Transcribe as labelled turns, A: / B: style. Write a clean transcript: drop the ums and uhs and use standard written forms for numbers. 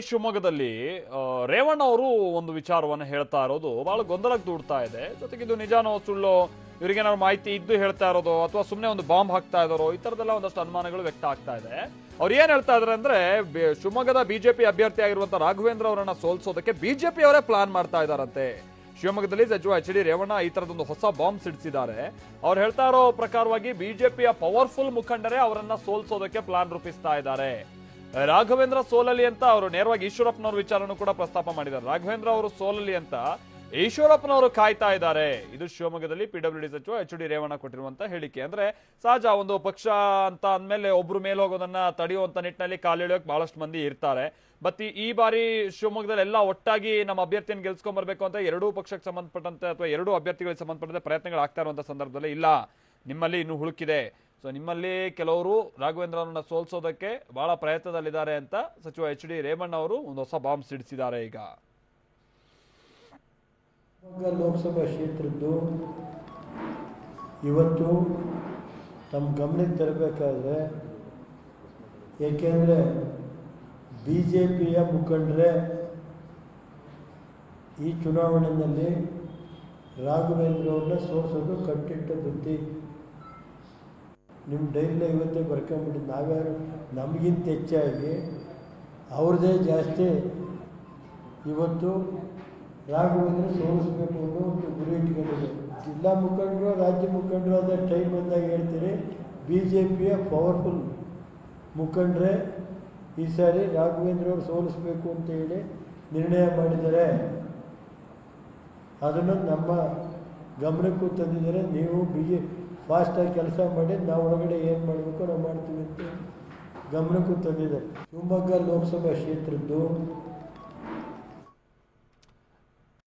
A: ಶಿವಮೊಗ್ಗದಲ್ಲಿ ರೇವಣ್ಣ ಅವರು ಒಂದು ವಿಚಾರವನ್ನು ಹೇಳ್ತಾ ಇರೋದು ಬಹಳ ಗೊಂದಲಕ್ಕೆ ದೂಡ್ತಾ ಇದೆ. ಜೊತೆಗೆ ಇದು ನಿಜಾನೋ ಸುಳ್ಳು, ಇವರಿಗೇನಾದ್ರು ಮಾಹಿತಿ ಇದ್ದು ಹೇಳ್ತಾ ಇರೋದು ಅಥವಾ ಸುಮ್ಮನೆ ಒಂದು ಬಾಂಬ್ ಹಾಕ್ತಾ ಇದಾರೋ, ಈ ತರದೆಲ್ಲ ಒಂದಷ್ಟು ಅನುಮಾನಗಳು ವ್ಯಕ್ತ ಆಗ್ತಾ ಇದೆ. ಅವ್ರು ಏನ್ ಹೇಳ್ತಾ ಇದಾರೆ ಅಂದ್ರೆ, ಶಿವಮೊಗ್ಗದ ಬಿಜೆಪಿ ಅಭ್ಯರ್ಥಿ ಆಗಿರುವಂತಹ ರಾಘವೇಂದ್ರ ಅವರನ್ನ ಸೋಲ್ಸೋದಕ್ಕೆ ಬಿಜೆಪಿ ಅವರೇ ಪ್ಲಾನ್ ಮಾಡ್ತಾ ಇದಾರಂತೆ. ಶಿವಮೊಗ್ಗದಲ್ಲಿ ಸಚಿವ ಎಚ್.ಡಿ. ರೇವಣ್ಣ ಈ ತರದೊಂದು ಹೊಸ ಬಾಂಬ್ ಸಿಡಿಸಿದ್ದಾರೆ. ಅವ್ರು ಹೇಳ್ತಾ ಇರೋ ಪ್ರಕಾರವಾಗಿ ಬಿಜೆಪಿಯ ಪವರ್ಫುಲ್ ಮುಖಂಡರೇ ಅವರನ್ನ ಸೋಲ್ಸೋದಕ್ಕೆ ಪ್ಲಾನ್ ರೂಪಿಸ್ತಾ ಇದ್ದಾರೆ. ರಾಘವೇಂದ್ರ ಸೋಲಲಿ ಅಂತ ಅವರು ನೇರವಾಗಿ ಈಶ್ವರಪ್ಪನವ್ರ ವಿಚಾರನೂ ಕೂಡ ಪ್ರಸ್ತಾಪ ಮಾಡಿದ್ದಾರೆ. ರಾಘವೇಂದ್ರ ಅವರು ಸೋಲಲಿ ಅಂತ ಈಶ್ವರಪ್ಪನವರು ಕಾಯ್ತಾ ಇದ್ದಾರೆ. ಇದು ಶಿವಮೊಗ್ಗದಲ್ಲಿ ಪಿಡಬ್ಲ್ಯೂಡಿ ಸಚಿವ ಎಚ್.ಡಿ. ರೇವಣ್ಣ ಕೊಟ್ಟಿರುವಂತ ಹೇಳಿಕೆ. ಅಂದ್ರೆ ಸಹಜ, ಒಂದು ಪಕ್ಷ ಅಂತ ಅಂದ್ಮೇಲೆ ಒಬ್ರು ಮೇಲೆ ಹೋಗೋದನ್ನ ತಡೆಯುವಂತ ನಿಟ್ಟಿನಲ್ಲಿ ಕಾಲಿಳಿಯೋಕೆ ಬಹಳಷ್ಟು ಮಂದಿ ಇರ್ತಾರೆ. ಬಟ್ ಈ ಬಾರಿ ಶಿವಮೊಗ್ಗದಲ್ಲಿ ಎಲ್ಲ ಒಟ್ಟಾಗಿ ನಮ್ಮ ಅಭ್ಯರ್ಥಿಯನ್ನು ಗೆಲ್ಸ್ಕೊಂಡ್ ಬರ್ಬೇಕು ಅಂತ ಎರಡೂ ಪಕ್ಷಕ್ಕೆ ಸಂಬಂಧಪಟ್ಟಂತೆ ಅಥವಾ ಎರಡೂ ಅಭ್ಯರ್ಥಿಗಳಿಗೆ ಸಂಬಂಧಪಟ್ಟಂತೆ ಪ್ರಯತ್ನಗಳು ಆಗ್ತಾ ಇರುವಂತ ಸಂದರ್ಭದಲ್ಲಿ ಇಲ್ಲ, ನಿಮ್ಮಲ್ಲಿ ಇನ್ನೂ ಹುಳುಕಿದೆ. ಸೊ ನಿಮ್ಮಲ್ಲಿ ಕೆಲವರು ರಾಘವೇಂದ್ರನನ್ನ ಸೋಲ್ಸೋದಕ್ಕೆ ಬಹಳ ಪ್ರಯತ್ನದಲ್ಲಿದ್ದಾರೆ ಅಂತ ಸಚಿವ ಎಚ್.ಡಿ. ರೇವಣ್ಣ ಅವರು ಒಂದು ಹೊಸ ಬಾಂಬ್ ಸಿಡಿಸಿದ್ದಾರೆ. ಈಗ
B: ಲೋಕಸಭಾ ಕ್ಷೇತ್ರದ್ದು ಇವತ್ತು ತಮ್ಮ ಗಮನಕ್ಕೆ ತರಬೇಕಾದ್ರೆ, ಏಕೆಂದರೆ ಬಿ ಜೆ ಪಿಯ ಮುಖಂಡರೇ ಈ ಚುನಾವಣೆಯಲ್ಲಿ ರಾಘವೇಂದ್ರ ಅವ್ರನ್ನ ಸೋಲಿಸೋದು ಕಟ್ಟಿಟ್ಟ ಬುದ್ಧಿ. ನಿಮ್ಮ ಡೈರಿಯಲ್ಲಿ ಇವತ್ತೇ ಬರ್ಕೊಂಬಿಟ್ಟು ನಾವ್ಯಾರು ನಮಗಿಂತ ಹೆಚ್ಚಾಗಿ ಅವ್ರದ್ದೇ ಜಾಸ್ತಿ ಇವತ್ತು ರಾಘವೇಂದ್ರ ಸೋಲಿಸ್ಬೇಕು ಅನ್ನೋ ಒಂದು ಗುರಿ ಇಟ್ಕೊಂಡಿದೆ. ಜಿಲ್ಲಾ ಮುಖಂಡರು, ರಾಜ್ಯ ಮುಖಂಡರು ಅದೇ ಟೈಮ್ ಬಂದಾಗ ಹೇಳ್ತೀರಿ, ಬಿ ಜೆ ಪಿಯ ಪವರ್ಫುಲ್ ಮುಖಂಡರೇ ಈ ಸಾರಿ ರಾಘವೇಂದ್ರ ಅವರು ಸೋಲಿಸ್ಬೇಕು ಅಂತ ಹೇಳಿ ನಿರ್ಣಯ ಮಾಡಿದ್ದಾರೆ. ಅದನ್ನು ನಮ್ಮ ಗಮನಕ್ಕೂ ತಂದಿದ್ದಾರೆ. ನೀವು ಫಾಸ್ಟಾಗಿ ಕೆಲಸ ಮಾಡಿ, ನಾವು ಒಳಗಡೆ ಏನು ಮಾಡಬೇಕು ನಾವು ಮಾಡ್ತೀವಿ ಅಂತ ಗಮನಕ್ಕೂ ತಂದಿದ್ದಾರೆ. ಶಿವಮೊಗ್ಗ ಲೋಕಸಭಾ ಕ್ಷೇತ್ರದ್ದು